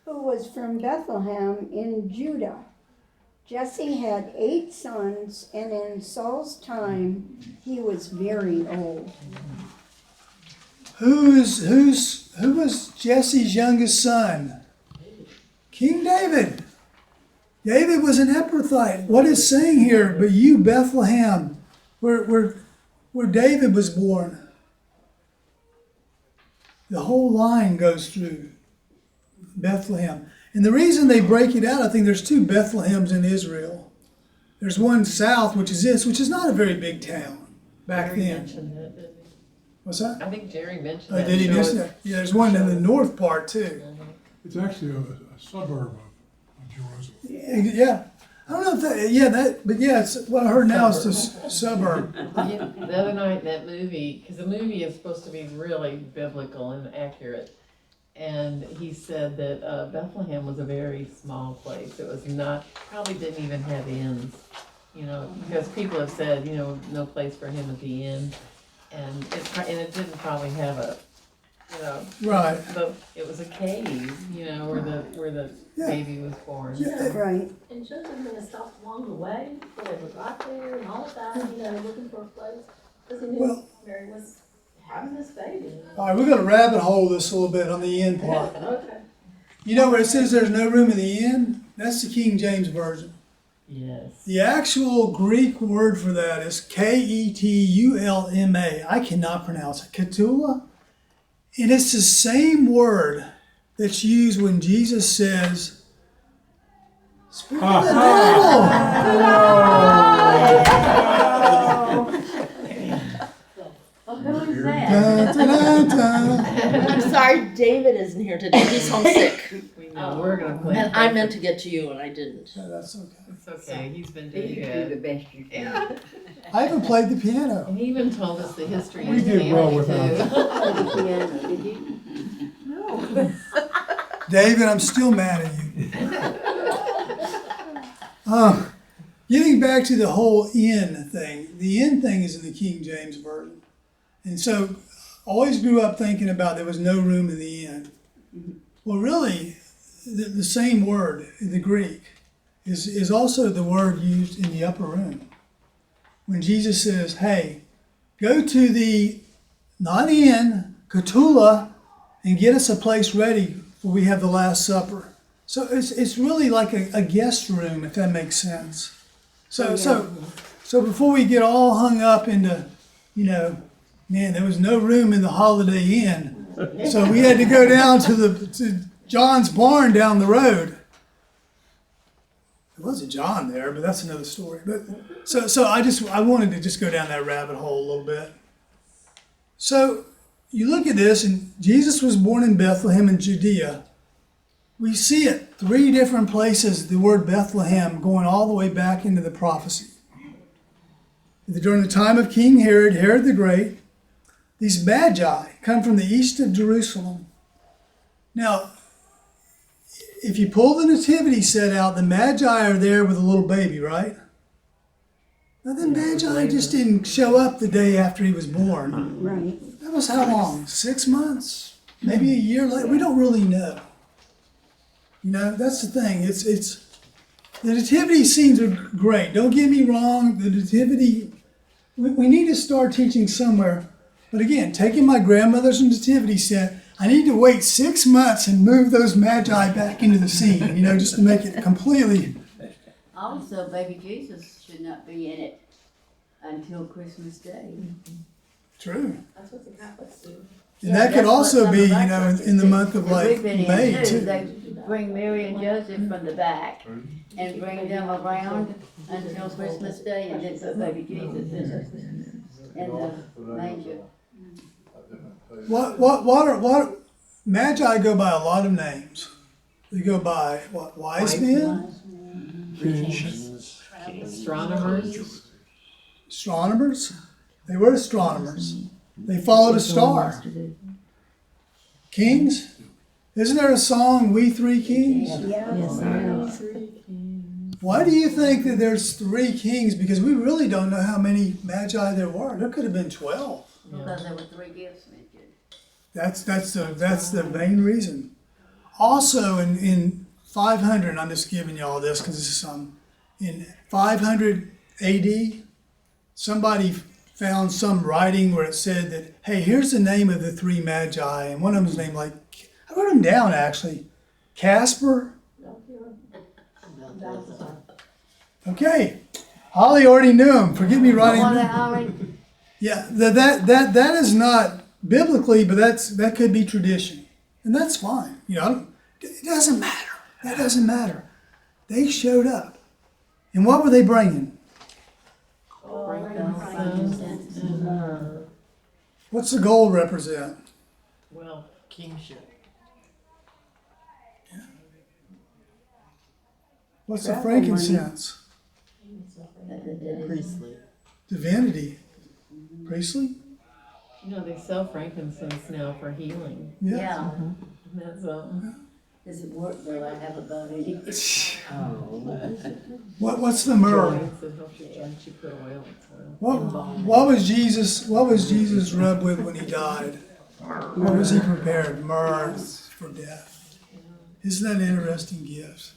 who was from Bethlehem in Judah. Jesse had 8 sons, and in Saul's time, he was very old. Who was Jesse's youngest son? King David. David was an Ephrathite. What is saying here? But you, Bethlehem, where David was born. The whole line goes through Bethlehem. And the reason they break it out, I think there's 2 Bethlehems in Israel. There's one south, which is this, which is not a very big town back Jerry then. mentioned that, didn't he? What's that? I think Jerry mentioned Oh, that. did he Show mention us- that? Yeah, there's one in the north part too. It's actually a suburb of Jerusalem. Yeah. I don't know if it's what I heard now is the suburb. Yeah, the other night in that movie, because the movie is supposed to be really biblical and accurate, and he said that Bethlehem was a very small place. It was not, probably didn't even have inns, because people have said, no place for him at the inn, and it didn't probably have a, Right. it was a cave, where the Yeah. baby was born. Yeah. Right. And Joseph may have stopped along the way, before they got there and all of that, looking for a place. Because he knew Well- Mary was having this baby. All right, we're going to rabbit hole this a little bit on the end part. Okay. You know where it says there's no room in the inn? That's the King James Version. Yes. The actual Greek word for that is Ketulma. I cannot pronounce it. Ketula? And it's the same word that's used when Jesus says, Spirit of the Oh, who is that? devil! Dun, dun, dun, dun. I'm sorry, David isn't here today. He's homesick. We know we're gonna play. And I meant to get to you and I didn't. No, that's okay. It's okay, he's been doing You do good. the best you can. Yeah. I haven't played the piano. And he even told us the history We of his did well family without too. Piano, did you? David, I'm still mad at you. Getting back to the whole inn thing, the inn thing is in the King James Version. And so I always grew up thinking about there was no room in the inn. Well, really, the same word in the Greek is also the word used in the upper room. When Jesus says, hey, go to the, not inn, Ketula, and get us a place ready for we have the Last Supper. So it's really like a guest room, if that makes sense. So before we get all hung up into, man, there was no room in the Holiday Inn, so we had to go down to John's barn down the road. There wasn't John there, but that's another story. But so I wanted to just go down that rabbit hole a little bit. So you look at this, and Jesus was born in Bethlehem in Judea. We see it 3 different places, the word Bethlehem, going all the way back into the prophecy. During the time of King Herod the Great, these magi come from the east of Jerusalem. Now, if you pull the nativity set out, the magi are there with a little baby, right? Now, the magi just didn't show up the day after he was born. Right. That was how long? 6 months? Maybe a year later? We don't really know. That's the thing. It's the nativity scenes are great. Don't get me wrong. The nativity, we need to start teaching somewhere. But again, taking my grandmother's nativity set, I need to wait 6 months and move those magi back into the scene, just to make it completely. Also, baby Jesus should not be in it until Christmas Day. True. That's what the Catholics do. And that could that's what also some be, of our churches in the do. month of like We've been in May too. too. They bring Mary and Joseph from the back and bring them around until Christmas Day and then put baby Jesus in the manger. What magi go by a lot of names. They go by what, wise men, Astronomers. They were astronomers. They followed a star. Kings. Isn't there a song, We Three Kings? Yes. Why do you think that there's 3 kings? Because we really don't know how many magi there were. There could have been 12. Because there were 3 gifts mentioned. That's the main reason. Also, in 500, I'm just giving you all this because this is some. In 500 A.D., somebody found some writing where it said that, hey, here's the name of the 3 magi, and one of them was named I wrote them down actually. Casper. Okay, Holly already knew him. Forgive me writing. Yeah, that is not biblically, but that could be tradition, and that's fine. It doesn't matter. That doesn't matter. They showed up, and what were they bringing? What's the gold represent? Well, kingship. What's the frankincense? Priestly. Divinity. Priestly? They sell frankincense now for healing. Yeah. That's Does it work though? I have about any. What's the myrrh? What was Jesus rubbed with when he died? What was he prepared? Myrrh for death. Isn't that an interesting gift?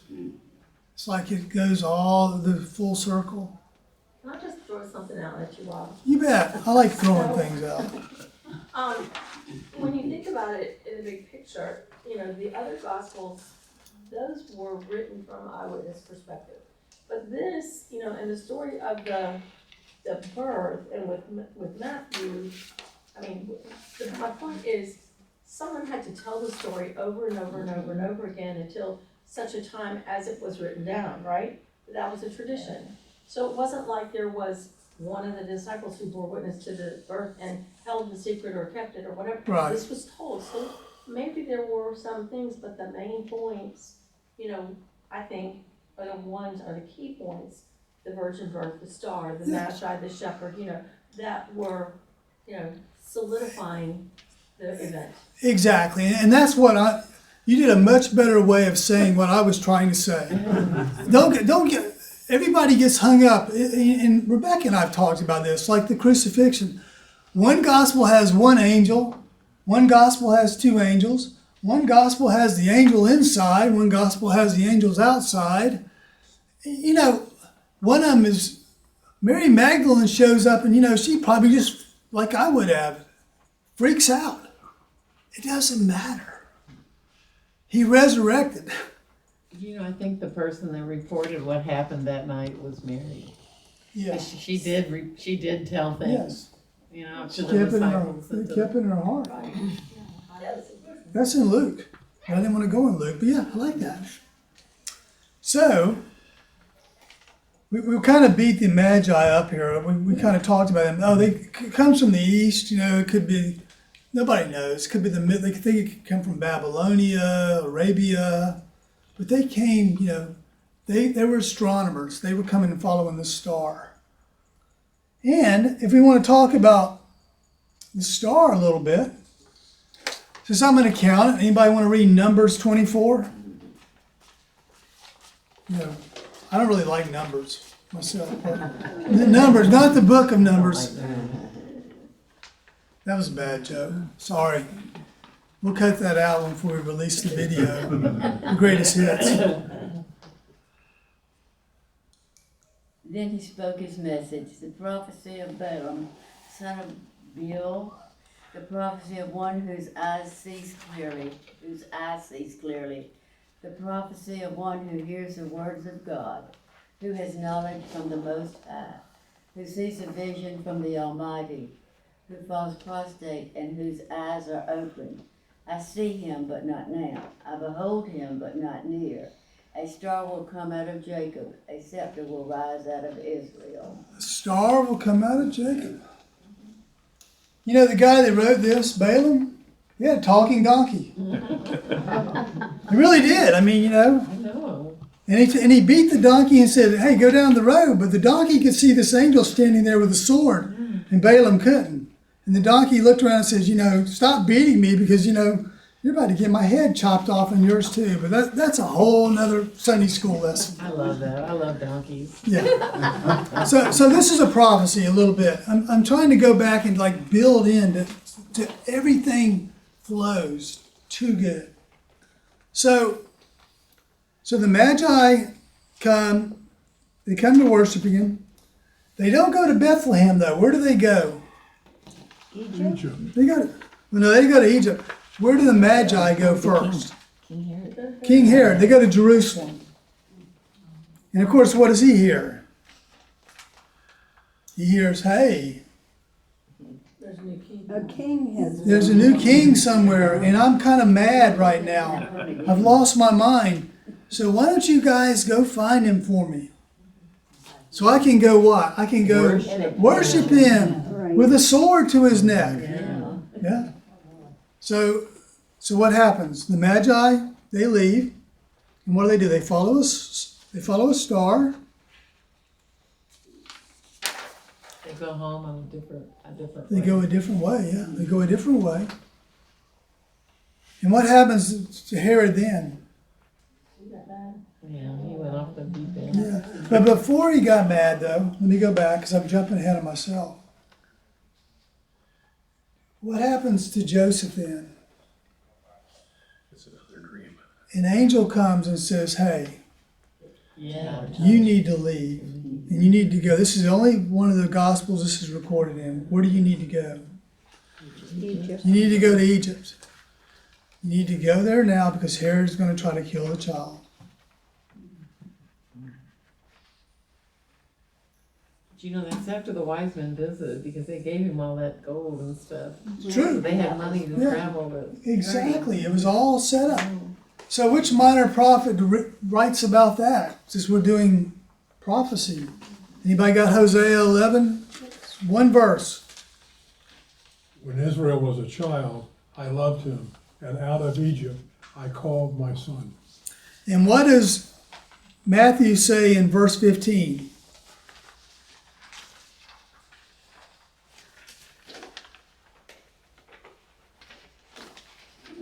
It's like it goes all the full circle. Can I just throw something out at you, Rob? You bet. I like throwing things out. When you think about it in the big picture, the other gospels, those were written from eyewitness perspective. But this, and the story of the birth, and with Matthew, my point is, someone had to tell the story over and over and over and over again until such a time as it was written down, right? That was a tradition. So it wasn't like there was one of the disciples who bore witness to the birth and held the secret or kept it or whatever. Right. This was told. So maybe there were some things, but the main points, I think, are the key points. The virgin birth, the star, the magi, the shepherd, that were, solidifying the event. Exactly. And that's what you did a much better way of saying what I was trying to say. Don't get, everybody gets hung up. And Rebecca and I have talked about this, like the crucifixion. One gospel has one angel. One gospel has 2 angels. One gospel has the angel inside. One gospel has the angels outside. One of them is Mary Magdalene shows up and, she probably just, like I would have, freaks out. It doesn't matter. He resurrected. I think the person that reported what happened that night was Mary. Yeah. She did tell things. Yes. To the disciples. They kept it in her heart. That's in Luke. I didn't want to go in Luke, but yeah, I like that. So, we kind of beat the Magi up here. We kind of talked about them. Oh, it comes from the east. It could be, nobody knows. It could be they could think it could come from Babylonia, Arabia. But they came, they were astronomers. They were coming and following the star. And if we want to talk about the star a little bit, since I'm an accountant, anybody want to read Numbers 24? I don't really like Numbers myself. The Numbers, not the book of Numbers. That was a bad joke. Sorry. We'll cut that out before we release the video. The greatest hits. Then he spoke his message, the prophecy of Balaam, son of Beor, The prophecy of one whose eyes sees clearly, The prophecy of one who hears the words of God, who has knowledge from the Most High, who sees a vision from the Almighty, who falls prostrate and whose eyes are opened. I see him, but not now. I behold him, but not near. A star will come out of Jacob. A scepter will rise out of Israel. A star will come out of Jacob. You know the guy that wrote this, Balaam? He had a talking donkey. He really did. I mean, you know. I know. And he beat the donkey and said, hey, go down the road. But the donkey could see this angel standing there with a sword, and Balaam couldn't. And the donkey looked around and says, you know, stop beating me because, you know, you're about to get my head chopped off and yours too. But that's a whole nother Sunday school lesson. I love that. I love donkeys. Yeah. So this is a prophecy a little bit. I'm trying to go back and like build in to everything flows too good. So the Magi come, they come to worship him. They don't go to Bethlehem though. Where do they go? Egypt. They go to Egypt. Where do the Magi go first? King Herod. They go to Jerusalem. And of course, what does he hear? He hears, hey, There's a new king. A king has. there's a new king somewhere, and I'm kind of mad right now. I've lost my mind. So why don't you guys go find him for me? So I can go what? I can go worship him with a sword to his neck. Yeah. So what happens? The Magi, they leave, and what do? They follow us. They follow a star. They go home on a different They way. go a different way. Yeah, they go a different way. And what happens to Herod then? Yeah, he went off the deep end. Yeah. But before he got mad, though, let me go back because I'm jumping ahead of myself. What happens to Joseph then? An angel comes and says, hey, Yeah. you need to leave and you need to go. This is the only one of the Gospels this is recorded in. Where do you need to go? Egypt. You need to go to Egypt. You need to go there now because Herod's going to try to kill the child. But you know, that's after the wise men visited because they gave him all that gold and stuff. It's true. So they had money to Yeah. travel with. Exactly. It was all set up. So which minor prophet writes about that? Since we're doing prophecy. Anybody got Hosea 11? One verse. When Israel was a child, I loved him, and out of Egypt I called my son. And what does Matthew say in verse 15?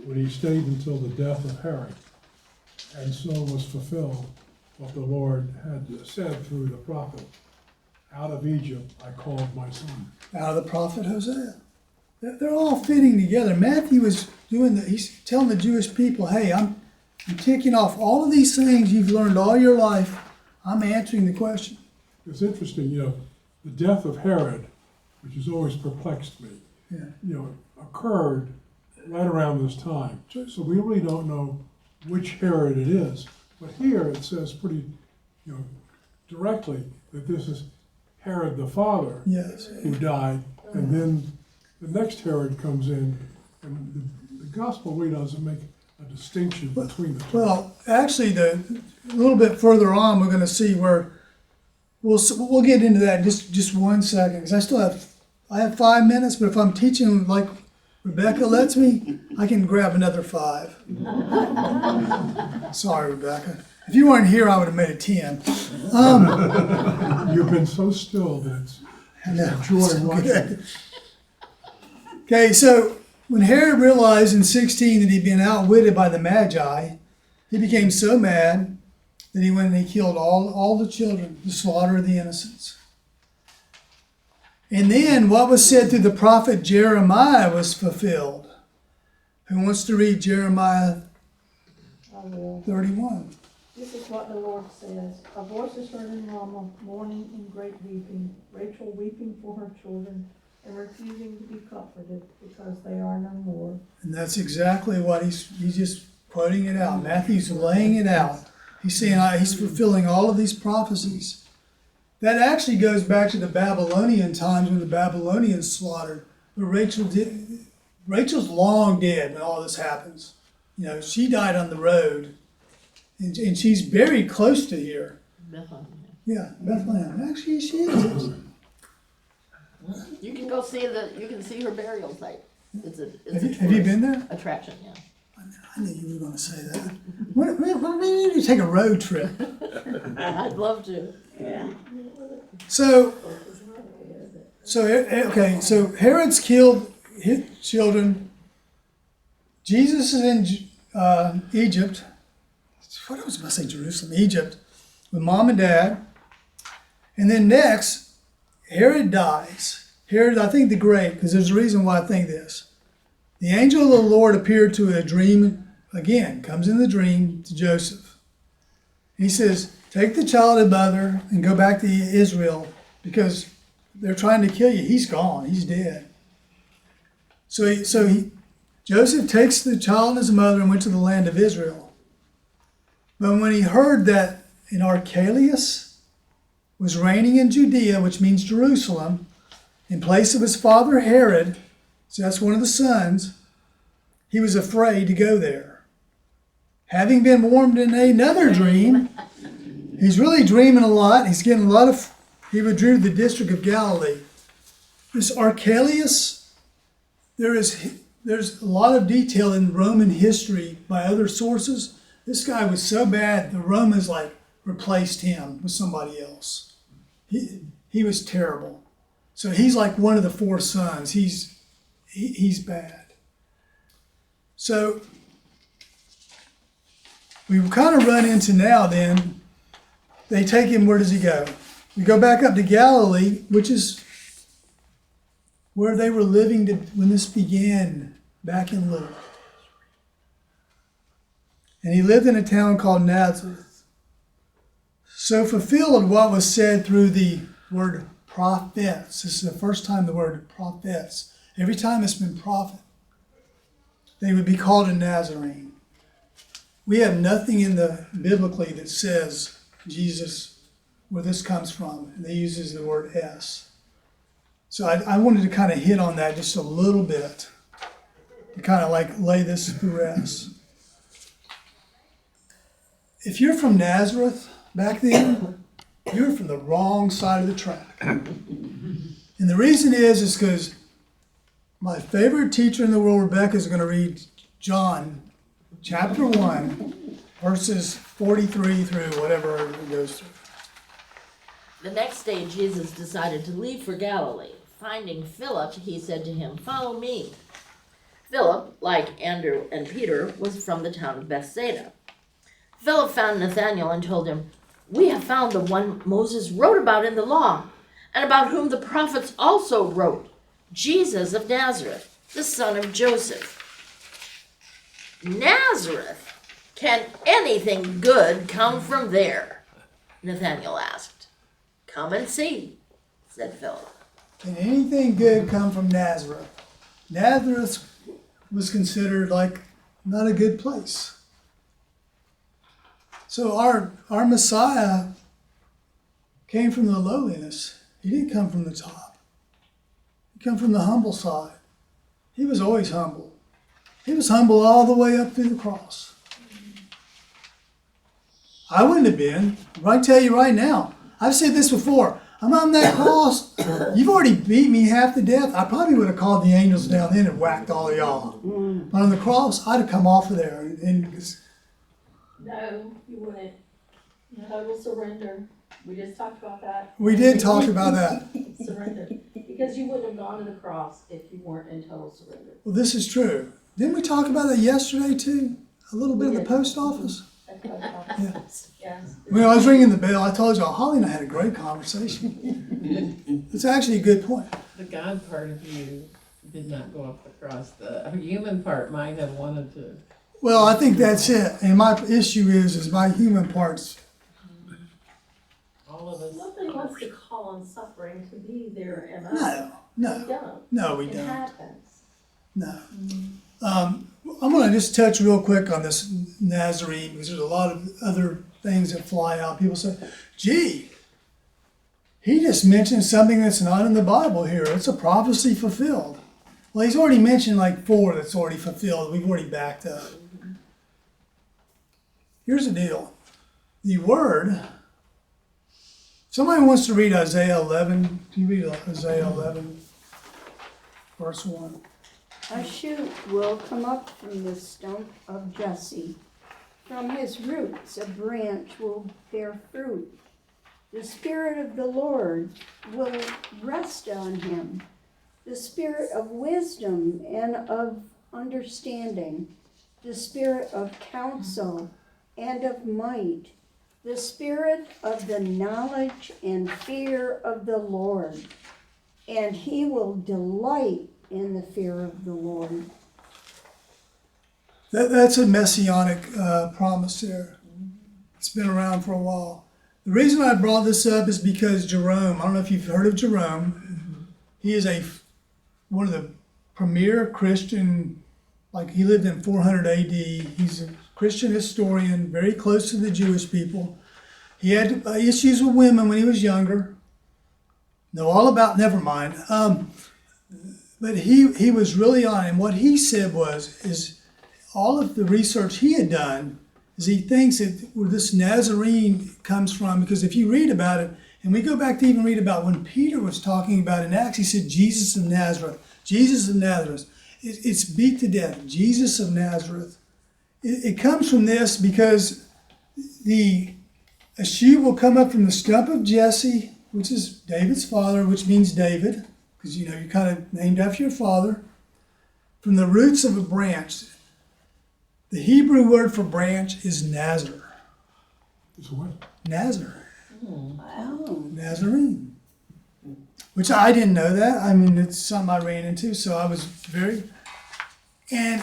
When he stayed until the death of Herod, and so was fulfilled what the Lord had said through the prophet. Out of Egypt I called my son. Out of the prophet Hosea. They're all fitting together. Matthew is he's telling the Jewish people, hey, I'm ticking off all of these things you've learned all your life. I'm answering the question. It's interesting, you know, the death of Herod, which has always perplexed me, occurred right around this time. So we really don't know which Herod it is. But here it says pretty, directly that this is Herod the father Yes. who died, and then the next Herod comes in, and the gospel really doesn't make a distinction between the two. Well, actually, a little bit further on, we're going to see where we'll get into that in just 1 second because I have 5 minutes, but if I'm teaching like Rebecca lets me, I can grab another 5. Sorry, Rebecca. If you weren't here, I would have made it 10. You've been so still that it's No, a joy watching. Okay, so when Herod realized in 16 that he'd been outwitted by the Magi, he became so mad that he went and he killed all the children, the slaughter of the innocents. And then what was said through the prophet Jeremiah was fulfilled. Who wants to read Jeremiah I will. 31? This is what the Lord says. A voice is heard in Ramah, mourning and great weeping, Rachel weeping for her children, and refusing to be comforted because they are no more. And that's exactly what he's just quoting it out. Matthew's laying it out. He's saying he's fulfilling all of these prophecies. That actually goes back to the Babylonian times when the Babylonians slaughtered. But Rachel's long dead when all this happens. You know, she died on the road. And she's very close to here. Bethlehem. Yeah, Bethlehem. Actually, she is. You can go see you can see her burial site. It's a Have you been there? attraction, yeah. I knew you were going to say that. We need to take a road trip. I'd love to. Yeah. So Herod's killed his children. Jesus is in Egypt. What was I going to say? Jerusalem, Egypt, with mom and dad. And then next, Herod dies. Herod, I think the Great, because there's a reason why I think this. The angel of the Lord appeared to a dream, again, comes in the dream to Joseph. He says, take the child and mother and go back to Israel because they're trying to kill you. He's gone. He's dead. So Joseph takes the child and his mother and went to the land of Israel. But when he heard that an Archelaus was reigning in Judea, which means Jerusalem, in place of his father Herod, so that's one of the sons, he was afraid to go there. Having been warned in another dream, he's really dreaming a lot. He's getting a lot of, he withdrew to the district of Galilee. This Archelaus, there's a lot of detail in Roman history by other sources. This guy was so bad, the Romans replaced him with somebody else. He was terrible. So he's like one of the four sons. He's bad. So we kind of run into now then, they take him, where does he go? We go back up to Galilee, which is where they were living when this began, back in Luke. And he lived in a town called Nazareth. So fulfilled what was said through the word prophets. This is the first time the word prophets. Every time it's been prophet, they would be called a Nazarene. We have nothing in the biblically that says Jesus, where this comes from, and they uses the word S. So I wanted to kind of hit on that just a little bit, to kind of lay this to rest. If you're from Nazareth back then, you're from the wrong side of the track. And the reason is because my favorite teacher in the world, Rebecca, is going to read John chapter 1, verses 43 through whatever it goes through. The next day, Jesus decided to leave for Galilee. Finding Philip, he said to him, "Follow me." Philip, like Andrew and Peter, was from the town of Bethsaida. Philip found Nathanael and told him, "We have found the one Moses wrote about in the law, and about whom the prophets also wrote, Jesus of Nazareth, the son of Joseph." "Nazareth? Can anything good come from there?" Nathanael asked. "Come and see," said Philip. Can anything good come from Nazareth? Nazareth was considered not a good place. So our Messiah came from the lowliness. He didn't come from the top. He came from the humble side. He was always humble. He was humble all the way up through the cross. I wouldn't have been. I tell you right now, I've said this before. I'm on that cross. You've already beat me half to death. I probably would have called the angels down then and whacked all of y'all. But on the cross, I'd have come off of there. No, you wouldn't. Total surrender. We just talked about that. We did talk about that. Surrender. Because you wouldn't have gone to the cross if you weren't in total surrender. Well, this is true. Didn't we talk about that yesterday too? A little bit of the post office? Yeah. Yes. When I was ringing the bell, I told y'all, Holly and I had a great conversation. It's actually a good point. The God part of you did not go up the cross. The human part might have wanted to. Well, I think that's it. And my issue is my human parts. All of us. Nobody wants to call on suffering to be their MO. No. No, We don't. no, we It don't. happens. No. I'm going to just touch real quick on this Nazarene because there's a lot of other things that fly out. People say, gee, he just mentioned something that's not in the Bible here. It's a prophecy fulfilled. Well, he's already mentioned like 4 that's already fulfilled. We've already backed up. Here's the deal. The word, somebody wants to read Isaiah 11. Can you read Isaiah 11, verse 1? A shoot will come up from the stump of Jesse. From his roots a branch will bear fruit. The Spirit of the Lord will rest on him, the Spirit of wisdom and of understanding, the Spirit of counsel and of might, the Spirit of the knowledge and fear of the Lord. And he will delight in the fear of the Lord. That's a messianic promise there. It's been around for a while. The reason I brought this up is because Jerome, I don't know if you've heard of Jerome, he is one of the premier Christian, like he lived in 400 AD. He's a Christian historian, very close to the Jewish people. He had issues with women when he was younger. Know all about, never mind. But he was really on, and what he said is all of the research he had done is he thinks that where this Nazarene comes from, because if you read about it, and we go back to even read about when Peter was talking about in Acts, he said, Jesus of Nazareth, Jesus of Nazareth. It's beat to death, Jesus of Nazareth. It comes from this because a shoot will come up from the stump of Jesse, which is David's father, which means David, because you're kind of named after your father, from the roots of a branch. The Hebrew word for branch is Nazar. It's what? Nazar. Wow. Nazarene. Which I didn't know that. I mean, it's something I ran into, so I was and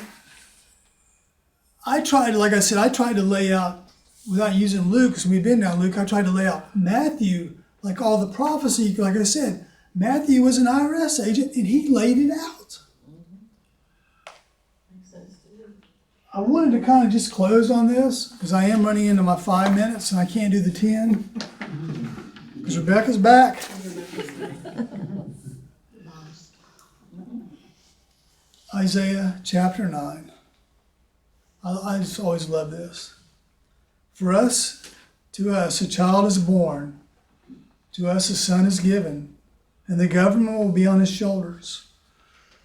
I tried, like I said, I tried to lay out, without using Luke, because we've been down Luke, I tried to lay out Matthew, like all the prophecy, like I said, Matthew was an IRS agent, and he laid it out. I wanted to kind of just close on this, because I am running into my 5 minutes, and I can't do the 10, because Rebecca's back. Isaiah chapter 9. I just always love this. For us, to us, a child is born. To us, a son is given. And the government will be on his shoulders.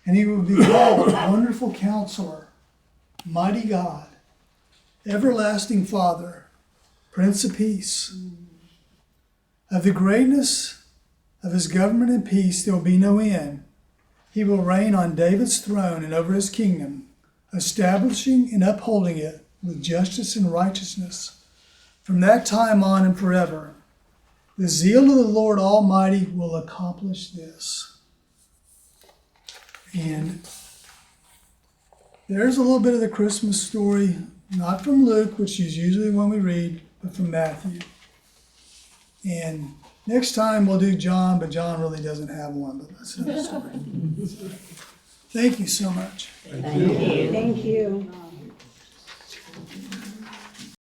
And he will be called Wonderful Counselor, Mighty God, Everlasting Father, Prince of Peace. Of the greatness of his government and peace there will be no end. He will reign on David's throne and over his kingdom, establishing and upholding it with justice and righteousness from that time on and forever. The zeal of the Lord Almighty will accomplish this. And there's a little bit of the Christmas story, not from Luke, which is usually when we read, but from Matthew. And next time we'll do John, but John really doesn't have one, but that's another story. Thank you so much. Thank you.